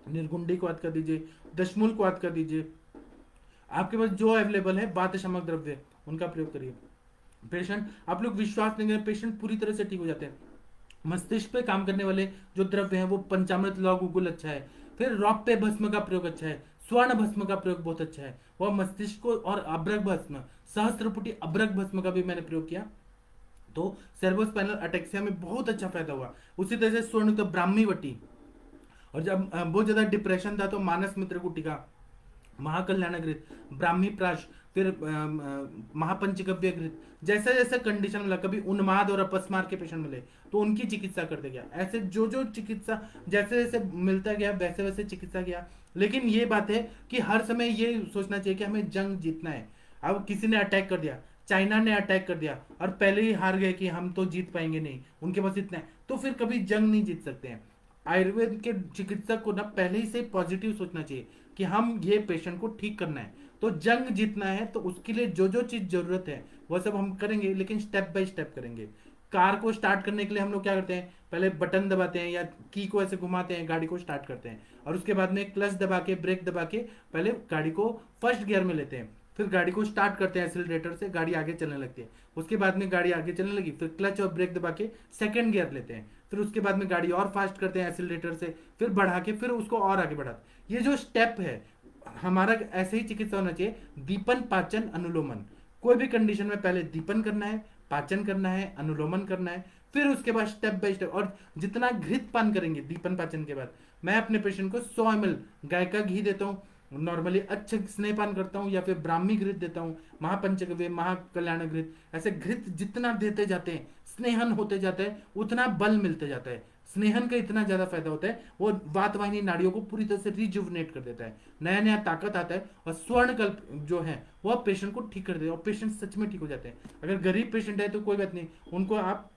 निर्गुंडी क्वाद कर दीजिए, दशमूल क्वाद कर दीजिए, आपके पास जो अवेलेबल है बात शमक द्रव्य उनका प्रयोग करिए। पेशेंट, आप लोग विश्वास नहीं करें, पेशेंट पूरी तरह से ठीक हो जाते हैं। मस्तिष्क पे काम करने वाले जो द्रव्य हैं वो पंचामृत लौह गुगुल अच्छा है, फिर रौप्य भस्म का प्रयोग अच्छा है, स्वर्ण भस्म का प्रयोग बहुत अच्छा है, वह मस्तिष्क को, और अब्रक भस्म, सहस्त्रपुटी अब्रक भस्म का भी मैंने प्रयोग किया, तो सेरेब्रोस्पाइनल अटेक्सिया में बहुत अच्छा फायदा हुआ। उसी तरह से स्वर्ण तो ब्राह्मी वटी, और जब बहुत ज्यादा डिप्रेशन था तो मानस मित्र गुटिका, महाकल्याणकृत, ब्राह्मी प्राश, फिर महापंचगव्य घृत, जैसे जैसे कंडीशन मिला, कभी उन्माद और अपस्मार के पेशेंट मिले तो उनकी चिकित्सा करते गया। ऐसे जो जो चिकित्सा जैसे जैसे मिलता गया वैसे वैसे चिकित्सा किया। लेकिन ये बात है कि हर समय ये सोचना चाहिए कि हमें जंग जीतना है। अब किसी ने अटैक कर दिया, चाइना ने अटैक कर दिया और पहले ही हार गए कि हम तो जीत पाएंगे नहीं, उनके पास इतना है, तो फिर कभी जंग नहीं जीत सकते हैं। आयुर्वेद के चिकित्सक को ना पहले ही से पॉजिटिव सोचना चाहिए कि हम ये पेशेंट को ठीक करना है, तो जंग जीतना है, तो उसके लिए जो जो चीज जरूरत है वह सब हम करेंगे, लेकिन स्टेप बाय स्टेप करेंगे। कार को स्टार्ट करने के लिए हम लोग क्या करते हैं, पहले बटन दबाते हैं या की को ऐसे घुमाते हैं, गाड़ी को स्टार्ट करते हैं, और उसके बाद में क्लच दबा के ब्रेक दबा के पहले गाड़ी को फर्स्ट गियर में लेते हैं, फिर गाड़ी को स्टार्ट करते हैं एक्सीलरेटर से, गाड़ी आगे चलने लगती है। उसके बाद में गाड़ी आगे चलने लगी, फिर क्लच और ब्रेक दबा के सेकंड गियर लेते हैं, फिर उसके बाद में गाड़ी और फास्ट करते हैं एक्सीलरेटर से, फिर बढ़ा के फिर उसको और आगे बढ़ाते। ये जो स्टेप है हमारा ऐसे ही चिकित्सा होना चाहिए। दीपन पाचन अनुलोमन, कोई भी कंडीशन में पहले दीपन करना है, पाचन करना है, अनुलोमन करना है, फिर उसके बाद स्टेप बाय स्टेप। और जितना घृत पान करेंगे दीपन पाचन के बाद, मैं अपने पेशेंट को 100 ml गाय का घी देता हूँ, नॉर्मली अच्छे स्नेहपान करता हूँ, या फिर ब्राह्मी घृत देता हूँ, महापंचगव्य, महाकल्याण घृत, ऐसे घृत जितना देते जाते हैं, स्नेहन होते जाता है, उतना बल मिलते जाता है। स्नेहन का इतना ज्यादा फायदा होता है, वो वातवाहिनी नाड़ियों को पूरी तरह से रिजुवनेट कर देता है, नया नया ताकत आता है, और स्वर्ण कल्प जो है वो पेशेंट को ठीक कर देता है, और पेशेंट सच में ठीक हो जाते हैं। अगर गरीब पेशेंट है तो कोई बात नहीं, उनको आप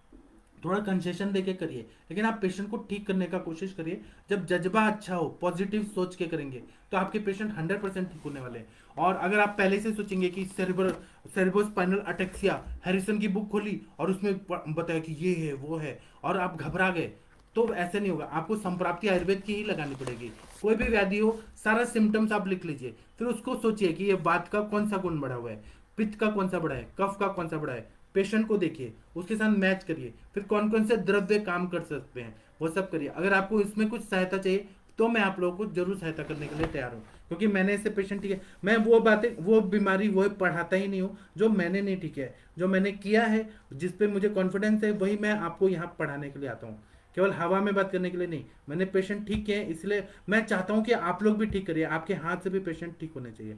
थोड़ा कंसेशन देके करिए, लेकिन आप पेशेंट को ठीक करने का कोशिश करिए। जब जज्बा अच्छा हो, पॉजिटिव सोच के करेंगे, तो आपके पेशेंट 100% ठीक होने वाले हैं। और अगर आप पहले से सोचेंगे कि सेरेब्रोस्पाइनल अटेक्सिया, हैरिसन की बुक खोली और उसमें बताया कि ये है वो है, और आप घबरा गए, तो ऐसे नहीं होगा। आपको संप्राप्ति आयुर्वेद की ही लगानी पड़ेगी। कोई भी व्याधि हो, सारा सिम्टम्स आप लिख लीजिए, फिर उसको सोचिए कि ये वात का कौन सा गुण बढ़ा हुआ है, पित्त का कौन सा बढ़ा है, कफ का कौन सा बढ़ा है, पेशेंट को देखिए, उसके साथ मैच करिए, फिर कौन कौन से द्रव्य काम कर सकते हैं वो सब करिए। अगर आपको इसमें कुछ सहायता चाहिए तो मैं आप लोगों को जरूर सहायता करने के लिए तैयार हूँ। क्योंकि मैंने ऐसे पेशेंट ठीक है, मैं वो बातें वो बीमारी वो पढ़ाता ही नहीं हूँ जो मैंने नहीं ठीक है, जो मैंने किया है, जिस पे मुझे कॉन्फिडेंस है, वही मैं आपको यहाँ पढ़ाने के लिए आता हूँ। केवल हवा में बात करने के लिए नहीं। मैंने पेशेंट ठीक किए हैं, इसलिए मैं चाहता हूँ कि आप लोग भी ठीक करिए, आपके हाथ से भी पेशेंट ठीक होने चाहिए।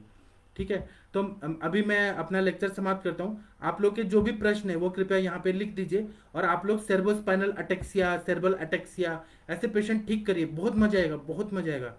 ठीक है। तो अभी मैं अपना लेक्चर समाप्त करता हूँ। आप लोग के जो भी प्रश्न है वो कृपया यहाँ पे लिख दीजिए, और आप लोग सेर्बोस्पाइनल अटेक्सिया, सेर्बल अटेक्सिया, ऐसे पेशेंट ठीक करिए, बहुत मजा आएगा, बहुत मजा आएगा।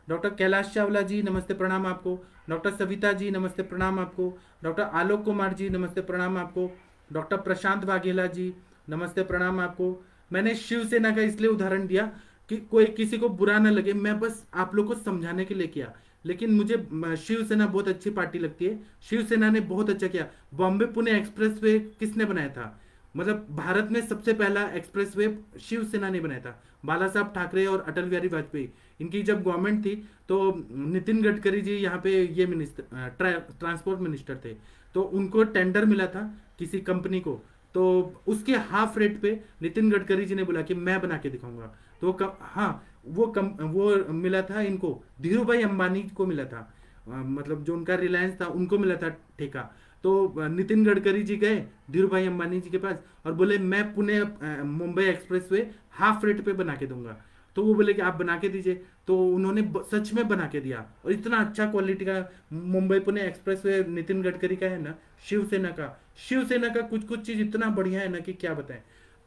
डॉक्टर कैलाश चावला जी नमस्ते प्रणाम आपको। डॉक्टर सविता जी नमस्ते प्रणाम आपको। डॉक्टर आलोक कुमार जी नमस्ते प्रणाम आपको। डॉक्टर प्रशांत वाघेला जी नमस्ते प्रणाम आपको। मैंने शिवसेना का इसलिए उदाहरण दिया कि कोई किसी को बुरा ना लगे, मैं बस आप लोग को समझाने के लिए किया, लेकिन मुझे शिवसेना बहुत अच्छी पार्टी लगती है। शिवसेना ने बहुत अच्छा किया। बॉम्बे पुणे एक्सप्रेसवे किसने बनाया था? मतलब भारत में सबसे पहला एक्सप्रेसवे शिवसेना ने बनाया था। बाला साहब ठाकरे और अटल बिहारी वाजपेयी, इनकी जब गवर्नमेंट थी तो नितिन गडकरी जी यहाँ पे ये मिनिस्टर ट्रांसपोर्ट मिनिस्टर थे, तो उनको टेंडर मिला था किसी कंपनी को, तो उसके हाफ रेट पे नितिन गडकरी जी ने बोला कि मैं बना के दिखाऊंगा। तो हाँ, वो मिला था इनको, धीरू भाई अंबानी को मिला था। मतलब जो उनका रिलायंस था उनको मिला था ठेका। तो नितिन गडकरी जी गए धीरू भाई अंबानी जी के पास और बोले मैं Pune Mumbai expressway half rate पे बना के दूंगा। तो वो बोले कि आप बना के दीजिए। तो उन्होंने सच में बना के दिया, और इतना अच्छा क्वालिटी का मुंबई पुणे एक्सप्रेसवे नितिन गडकरी का है ना, शिवसेना का कुछ कुछ चीज इतना बढ़िया है ना कि क्या बताएं।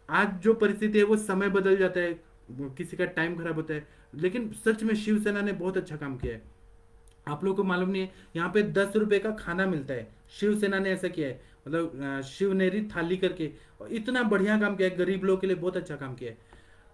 आज जो परिस्थिति है वो समय बदल जाता है, किसी का टाइम खराब होता है, लेकिन सच में शिवसेना ने बहुत अच्छा काम किया है। आप लोगों को मालूम नहीं है, यहाँ पे 10 रुपए का खाना मिलता है, शिवसेना ने ऐसा किया है, मतलब शिवनेरी थाली करके, और इतना बढ़िया काम किया है, गरीब लोगों के लिए बहुत अच्छा काम किया है।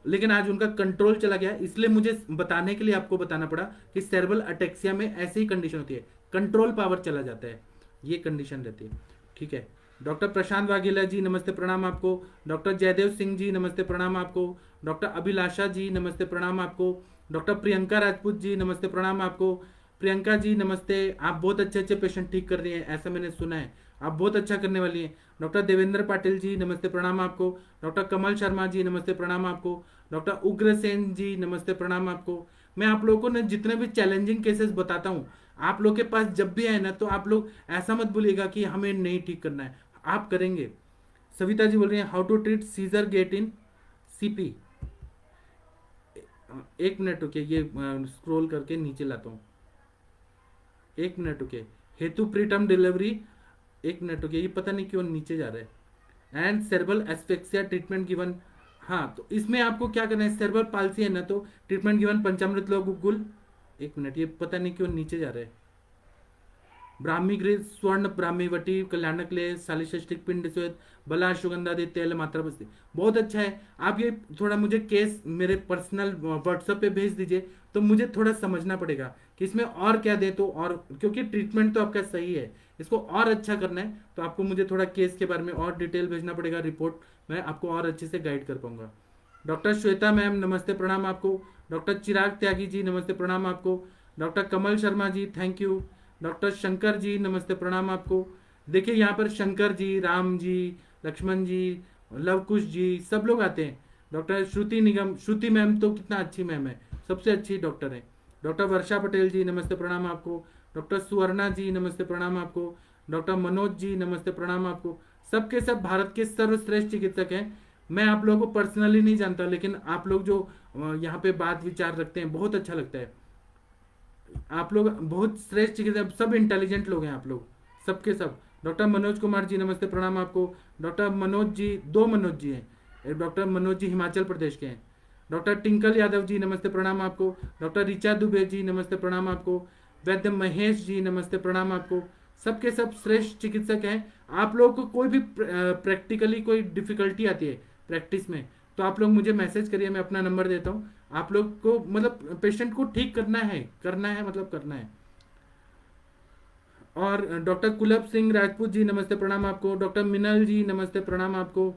लेकिन आज उनका कंट्रोल चला गया, इसलिए मुझे बताने के लिए आपको बताना पड़ा कि सेरेब्रल अटेक्सिया में ऐसी ही कंडीशन होती है, कंट्रोल पावर चला जाता है, ये कंडीशन रहती है। ठीक है। डॉक्टर प्रशांत वाघेला जी नमस्ते प्रणाम आपको। डॉक्टर जयदेव सिंह जी नमस्ते प्रणाम आपको। डॉक्टर अभिलाषा जी नमस्ते प्रणाम आपको। डॉक्टर प्रियंका राजपूत जी नमस्ते प्रणाम आपको। प्रियंका जी नमस्ते, आप बहुत अच्छे अच्छे पेशेंट ठीक कर रही हैं, ऐसा मैंने सुना है, आप बहुत अच्छा करने वाली हैं। डॉक्टर देवेंद्र पाटिल जी नमस्ते प्रणाम आपको। डॉक्टर कमल शर्मा जी नमस्ते प्रणाम आपको। डॉक्टर उग्रसेन जी नमस्ते प्रणाम आपको। मैं आप लोगों को ना जितने भी चैलेंजिंग केसेस बताता हूँ, आप लोग के पास जब भी आए ना, तो आप लोग ऐसा मत बोलिएगा कि हमें नहीं ठीक करना है, आप करेंगे। सविता जी बोल रही हैं how to treat seizure get in CP. एक मिनट रुकिए, ये स्क्रॉल करके नीचे लाता हूँ, एक मिनट रुकिए। हेतु प्रीटर्म डिलीवरी, एक मिनट रुकिए, ये पता नहीं क्यों नीचे जा रहा है। And cerebral asphyxia treatment given. हाँ, तो इसमें आपको क्या करना है, सेरेब्रल पाल्सी है ना, तो ट्रीटमेंट गिवन पंचामृत लो गुगुल। एक मिनट, ये पता नहीं क्यों नीचे जा रहा है। ब्राह्मी गृह स्वर्ण ब्राह्मी वटी कल्याणक ले सालिशिष्टिक पिंड श्वेत बला सुगंधादि तेल मात्रा बस्ती, बहुत अच्छा है। आप ये थोड़ा मुझे केस मेरे पर्सनल व्हाट्सएप पे भेज दीजिए, तो मुझे थोड़ा समझना पड़ेगा कि इसमें और क्या दे, तो और क्योंकि ट्रीटमेंट तो आपका सही है, इसको और अच्छा करना है, तो आपको मुझे थोड़ा केस के बारे में और डिटेल भेजना पड़ेगा, रिपोर्ट, मैं आपको और अच्छे से गाइड कर पाऊंगा। डॉक्टर श्वेता मैम नमस्ते प्रणाम आपको। डॉक्टर चिराग त्यागी जी नमस्ते प्रणाम आपको। Doctor Kamal Sharma ji thank you. Doctor Shankar ji नमस्ते प्रणाम आपको। देखिए यहाँ पर शंकर जी, राम जी, लक्ष्मण जी, लवकुश जी, सब लोग आते हैं। डॉक्टर श्रुति निगम, श्रुति मैम तो कितना अच्छी मैम है, सबसे अच्छी डॉक्टर है। डॉक्टर वर्षा पटेल जी नमस्ते प्रणाम आपको। डॉक्टर सुवर्णा जी नमस्ते प्रणाम आपको। डॉक्टर मनोज जी नमस्ते प्रणाम आपको। सबके सब भारत के सर्वश्रेष्ठ चिकित्सक हैं। मैं आप लोगों को पर्सनली नहीं जानता, लेकिन आप लोग जो यहाँ पे बात विचार रखते हैं, बहुत अच्छा लगता है। आप लोग बहुत श्रेष्ठ चिकित्सक, सब इंटेलिजेंट लोग हैं आप लोग, सबके सब। डॉक्टर मनोज कुमार जी नमस्ते प्रणाम आपको। डॉक्टर मनोज जी, दो मनोज जी हैं, डॉक्टर मनोज जी हिमाचल प्रदेश के हैं। डॉक्टर टिंकल यादव जी नमस्ते प्रणाम आपको। डॉक्टर रिचा दुबे जी नमस्ते प्रणाम आपको। वैद्य महेश जी नमस्ते प्रणाम आपको। सबके सब श्रेष्ठ चिकित्सक हैं। आप लोगों को कोई भी प्रैक्टिकली कोई डिफिकल्टी आती है प्रैक्टिस में, तो आप लोग मुझे मैसेज करिए, मैं अपना नंबर देता हूँ। आप लोग को मतलब पेशेंट को ठीक करना है मतलब करना है। और डॉक्टर कुलभ सिंह राजपूत जी नमस्ते प्रणाम आपको। डॉक्टर मिनल जी नमस्ते प्रणाम आपको।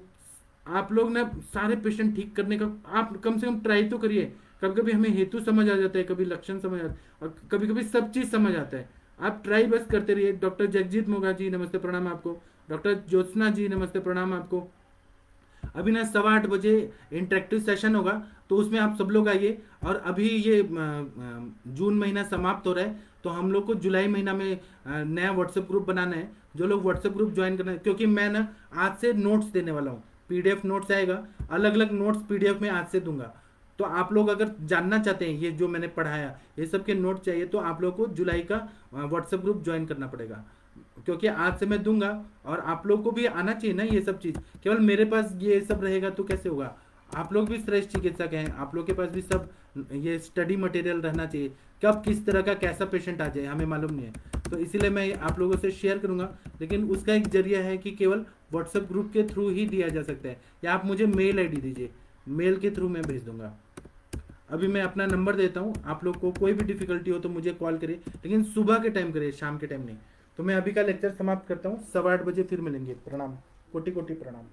आप लोग ना सारे पेशेंट ठीक करने का आप कम से कम ट्राई तो करिए। कभी कभी हमें हेतु समझ आ जाता है, कभी लक्षण समझ आता है, और कभी कभी सब चीज समझ आता है। आप ट्राई बस करते रहिए। डॉक्टर जगजीत मोगा जी नमस्ते प्रणाम आपको। डॉक्टर ज्योत्सना जी नमस्ते प्रणाम आपको। अभी ना 8:15 इंटरेक्टिव सेशन होगा, तो उसमें आप सब लोग आइए। और अभी ये जून महीना समाप्त हो रहा है, तो हम लोग को जुलाई महीना में नया व्हाट्सएप ग्रुप बनाना है। जो लोग व्हाट्सएप ग्रुप ज्वाइन करना है, क्योंकि मैं ना आज से नोट्स देने वाला हूँ, पीडीएफ नोट्स आएगा, अलग अलग नोट्स पीडीएफ में आज से दूंगा। तो आप लोग अगर जानना चाहते हैं ये जो मैंने पढ़ाया, ये सब के नोट चाहिए, तो आप लोग को जुलाई का व्हाट्सएप ग्रुप ज्वाइन करना पड़ेगा, क्योंकि आज से मैं दूंगा। और आप लोग को भी आना चाहिए ना ये सब चीज़, केवल मेरे पास ये सब रहेगा तो कैसे होगा। आप लोग भी श्रेष्ठ चिकित्सक हैं, आप लोग के पास भी सब ये स्टडी मटेरियल रहना चाहिए, कब किस तरह का कैसा पेशेंट आ जाए हमें मालूम नहीं है। तो इसीलिए मैं आप लोगों से शेयर करूंगा, लेकिन उसका एक जरिया है कि केवल व्हाट्सएप ग्रुप के थ्रू ही दिया जा सकता है, या आप मुझे मेल आईडी दीजिए, मेल के थ्रू मैं भेज दूंगा। अभी मैं अपना नंबर देता हूँ, आप लोग को कोई भी डिफिकल्टी हो तो मुझे कॉल करिए, लेकिन सुबह के टाइम करिए, शाम के टाइम नहीं। तो मैं अभी का लेक्चर समाप्त करता हूँ, 8:15 फिर मिलेंगे। प्रणाम, कोटि कोटि प्रणाम।